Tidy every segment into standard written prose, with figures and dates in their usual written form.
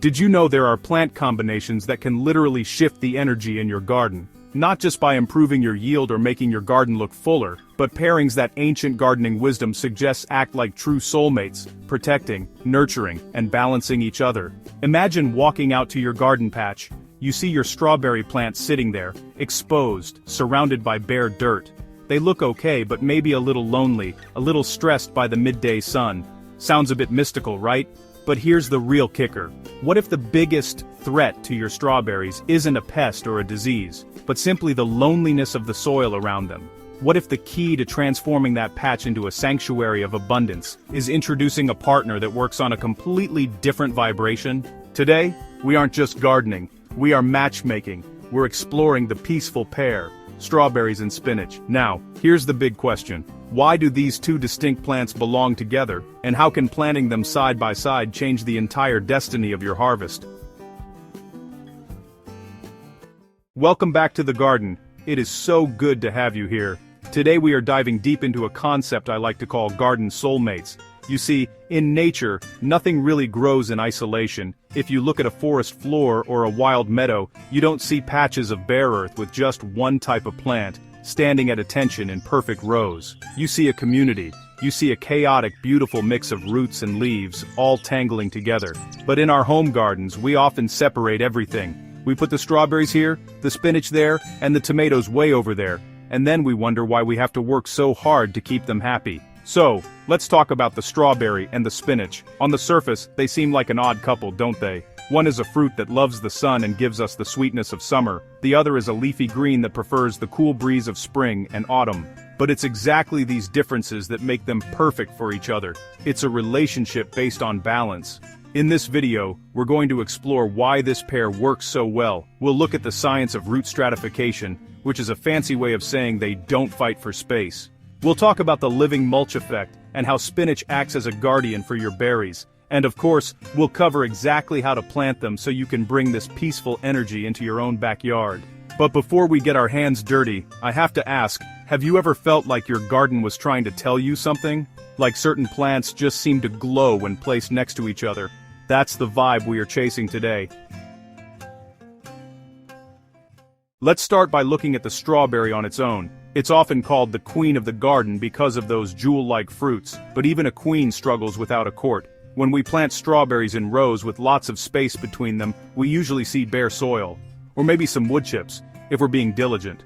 Did you know there are plant combinations that can literally shift the energy in your garden? Not just by improving your yield or making your garden look fuller, but pairings that ancient gardening wisdom suggests act like true soulmates, protecting, nurturing, and balancing each other. Imagine walking out to your garden patch. You see your strawberry plant sitting there, exposed, surrounded by bare dirt. They look okay, but maybe a little lonely, a little stressed by the midday sun. Sounds a bit mystical, right? But here's the real kicker. What if the biggest threat to your strawberries isn't a pest or a disease, but simply the loneliness of the soil around them? What if the key to transforming that patch into a sanctuary of abundance is introducing a partner that works on a completely different vibration? Today, we aren't just gardening, we are matchmaking. We're exploring the peaceful pair, strawberries and spinach. Now, here's the big question. Why do these two distinct plants belong together, and how can planting them side by side change the entire destiny of your harvest? Welcome back to the garden. It is so good to have you here. Today we are diving deep into a concept I like to call garden soulmates. You see, in nature, nothing really grows in isolation. If you look at a forest floor or a wild meadow, you don't see patches of bare earth with just one type of plant, standing at attention in perfect rows. You see a community. You see a chaotic, beautiful mix of roots and leaves, all tangling together. But in our home gardens, we often separate everything. We put the strawberries here, the spinach there, and the tomatoes way over there. And then we wonder why we have to work so hard to keep them happy. So, let's talk about the strawberry and the spinach. On the surface, they seem like an odd couple, don't they? One is a fruit that loves the sun and gives us the sweetness of summer. The other is a leafy green that prefers the cool breeze of spring and autumn. But it's exactly these differences that make them perfect for each other. It's a relationship based on balance. In this video, we're going to explore why this pair works so well. We'll look at the science of root stratification, which is a fancy way of saying they don't fight for space. We'll talk about the living mulch effect and how spinach acts as a guardian for your berries. And of course, we'll cover exactly how to plant them so you can bring this peaceful energy into your own backyard. But before we get our hands dirty, I have to ask, have you ever felt like your garden was trying to tell you something? Like certain plants just seem to glow when placed next to each other. That's the vibe we are chasing today. Let's start by looking at the strawberry on its own. It's often called the queen of the garden because of those jewel-like fruits, but even a queen struggles without a court. When we plant strawberries in rows with lots of space between them, we usually see bare soil. Or maybe some wood chips, if we're being diligent.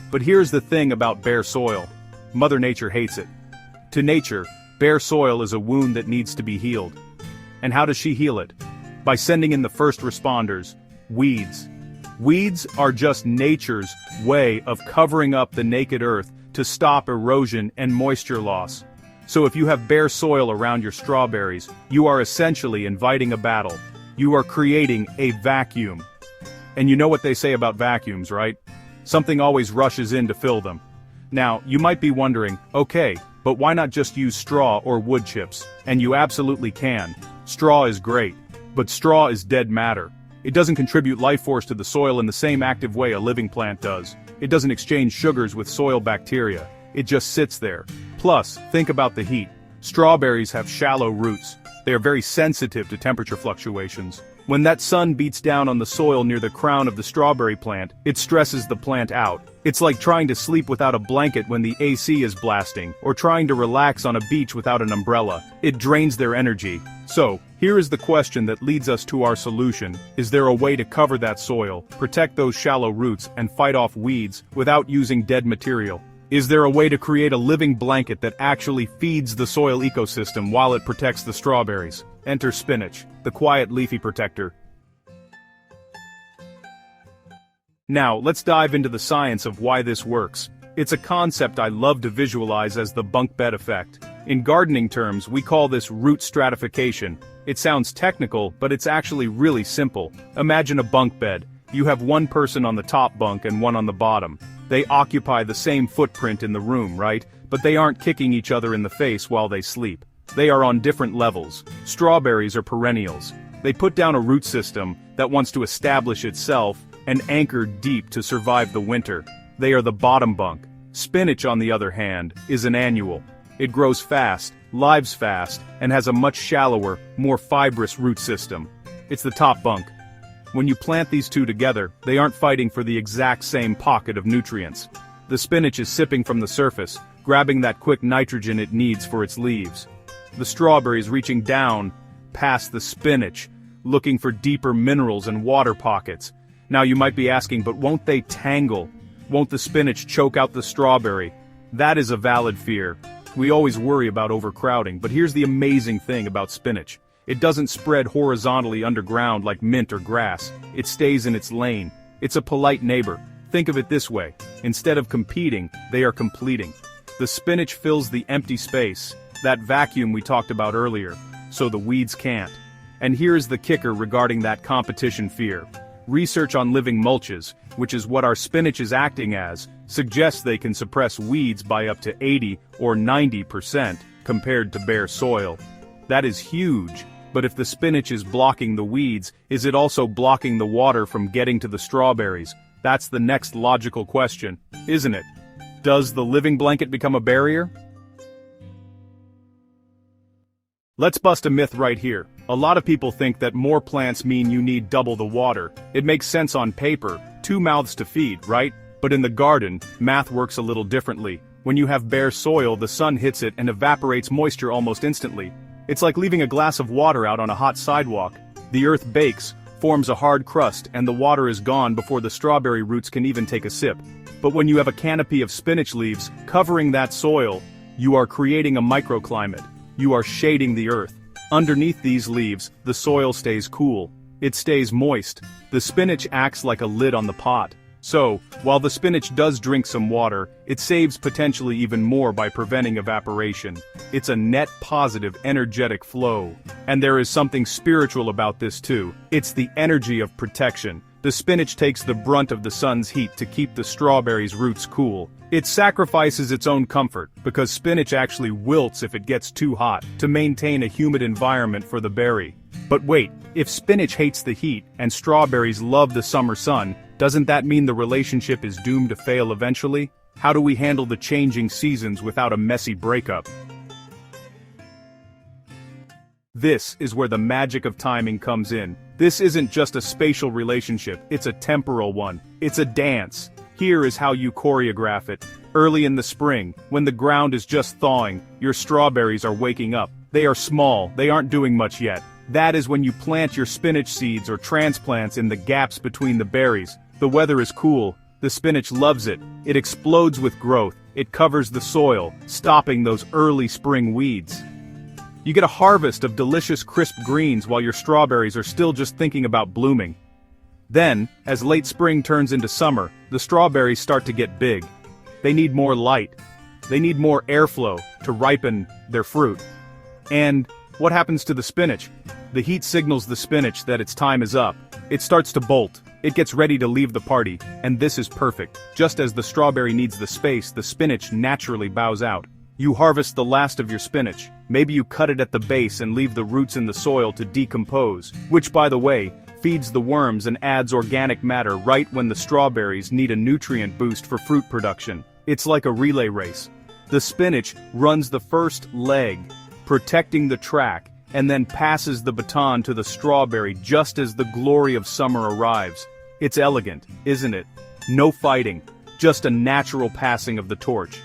But here's the thing about bare soil. Mother Nature hates it. To nature, bare soil is a wound that needs to be healed. And how does she heal it? By sending in the first responders, weeds. Weeds are just nature's way of covering up the naked earth to stop erosion and moisture loss. So if you have bare soil around your strawberries, you are essentially inviting a battle. You are creating a vacuum. And you know what they say about vacuums, right? Something always rushes in to fill them. Now, you might be wondering, okay, but why not just use straw or wood chips? And you absolutely can. Straw is great, but straw is dead matter. It doesn't contribute life force to the soil in the same active way a living plant does. It doesn't exchange sugars with soil bacteria. It just sits there. Plus, think about the heat. Strawberries have shallow roots. They are very sensitive to temperature fluctuations. When that sun beats down on the soil near the crown of the strawberry plant, it stresses the plant out. It's like trying to sleep without a blanket when the AC is blasting, or trying to relax on a beach without an umbrella. It drains their energy. So, here is the question that leads us to our solution. Is there a way to cover that soil, protect those shallow roots, and fight off weeds without using dead material? Is there a way to create a living blanket that actually feeds the soil ecosystem while it protects the strawberries? Enter spinach, the quiet leafy protector. Now, let's dive into the science of why this works. It's a concept I love to visualize as the bunk bed effect. In gardening terms, we call this root stratification. It sounds technical, but it's actually really simple. Imagine a bunk bed. You have one person on the top bunk and one on the bottom. They occupy the same footprint in the room, right? But they aren't kicking each other in the face while they sleep. They are on different levels. Strawberries are perennials. They put down a root system that wants to establish itself and anchor deep to survive the winter. They are the bottom bunk. Spinach, on the other hand, is an annual. It grows fast, lives fast, and has a much shallower, more fibrous root system. It's the top bunk. When you plant these two together, they aren't fighting for the exact same pocket of nutrients. The spinach is sipping from the surface, grabbing that quick nitrogen it needs for its leaves. The strawberry is reaching down past the spinach, looking for deeper minerals and water pockets. Now you might be asking, but won't they tangle? Won't the spinach choke out the strawberry? That is a valid fear. We always worry about overcrowding, but here's the amazing thing about spinach. It doesn't spread horizontally underground like mint or grass. It stays in its lane. It's a polite neighbor. Think of it this way. Instead of competing, they are completing. The spinach fills the empty space, that vacuum we talked about earlier, so the weeds can't. And here's the kicker regarding that competition fear. Research on living mulches, which is what our spinach is acting as, suggests they can suppress weeds by up to 80 or 90% compared to bare soil. That is huge. But if the spinach is blocking the weeds, is it also blocking the water from getting to the strawberries? That's the next logical question, isn't it? Does the living blanket become a barrier? Let's bust a myth right here. A lot of people think that more plants mean you need double the water. It makes sense on paper, 2 mouths to feed, right? But in the garden, math works a little differently. When you have bare soil, the sun hits it and evaporates moisture almost instantly. It's like leaving a glass of water out on a hot sidewalk. The earth bakes, forms a hard crust, and the water is gone before the strawberry roots can even take a sip. But when you have a canopy of spinach leaves covering that soil, you are creating a microclimate. You are shading the earth. Underneath these leaves, the soil stays cool. It stays moist. The spinach acts like a lid on the pot. So, while the spinach does drink some water, it saves potentially even more by preventing evaporation. It's a net positive energetic flow. And there is something spiritual about this too. It's the energy of protection. The spinach takes the brunt of the sun's heat to keep the strawberry's roots cool. It sacrifices its own comfort, because spinach actually wilts if it gets too hot, to maintain a humid environment for the berry. But wait, if spinach hates the heat, and strawberries love the summer sun, doesn't that mean the relationship is doomed to fail eventually? How do we handle the changing seasons without a messy breakup? This is where the magic of timing comes in. This isn't just a spatial relationship, it's a temporal one. It's a dance. Here is how you choreograph it. Early in the spring, when the ground is just thawing, your strawberries are waking up. They are small, they aren't doing much yet. That is when you plant your spinach seeds or transplants in the gaps between the berries. The weather is cool. The spinach loves it. It explodes with growth. It covers the soil, stopping those early spring weeds. You get a harvest of delicious crisp greens while your strawberries are still just thinking about blooming. Then, as late spring turns into summer, the strawberries start to get big. They need more light. They need more airflow to ripen their fruit. And what happens to the spinach? The heat signals the spinach that its time is up. It starts to bolt. It gets ready to leave the party, and this is perfect. Just as the strawberry needs the space, the spinach naturally bows out. You harvest the last of your spinach. Maybe you cut it at the base and leave the roots in the soil to decompose, which, by the way, feeds the worms and adds organic matter right when the strawberries need a nutrient boost for fruit production. It's like a relay race. The spinach runs the first leg, protecting the track, and then passes the baton to the strawberry just as the glory of summer arrives. It's elegant, isn't it? No fighting, just a natural passing of the torch.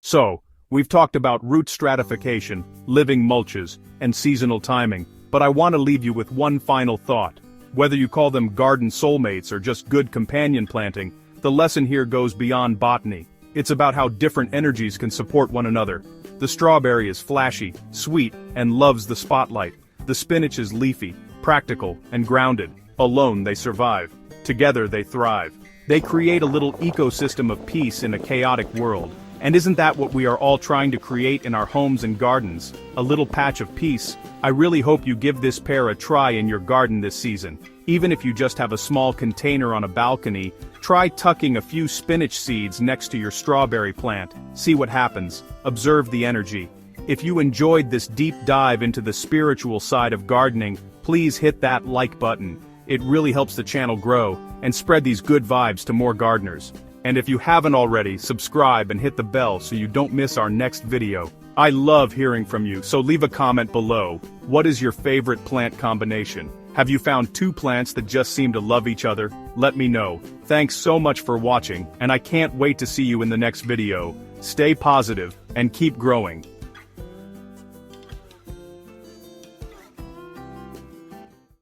So, we've talked about root stratification, living mulches, and seasonal timing, but I want to leave you with one final thought. Whether you call them garden soulmates or just good companion planting, the lesson here goes beyond botany. It's about how different energies can support one another. The strawberry is flashy, sweet, and loves the spotlight. The spinach is leafy, practical, and grounded. Alone they survive. Together they thrive. They create a little ecosystem of peace in a chaotic world. And isn't that what we are all trying to create in our homes and gardens? A little patch of peace. I really hope you give this pair a try in your garden this season. Even if you just have a small container on a balcony, try tucking a few spinach seeds next to your strawberry plant. See what happens. Observe the energy. If you enjoyed this deep dive into the spiritual side of gardening, please hit that like button. It really helps the channel grow and spread these good vibes to more gardeners. And if you haven't already, subscribe and hit the bell so you don't miss our next video. I love hearing from you, so leave a comment below. What is your favorite plant combination? Have you found two plants that just seem to love each other? Let me know. Thanks so much for watching, and I can't wait to see you in the next video. Stay positive, and keep growing.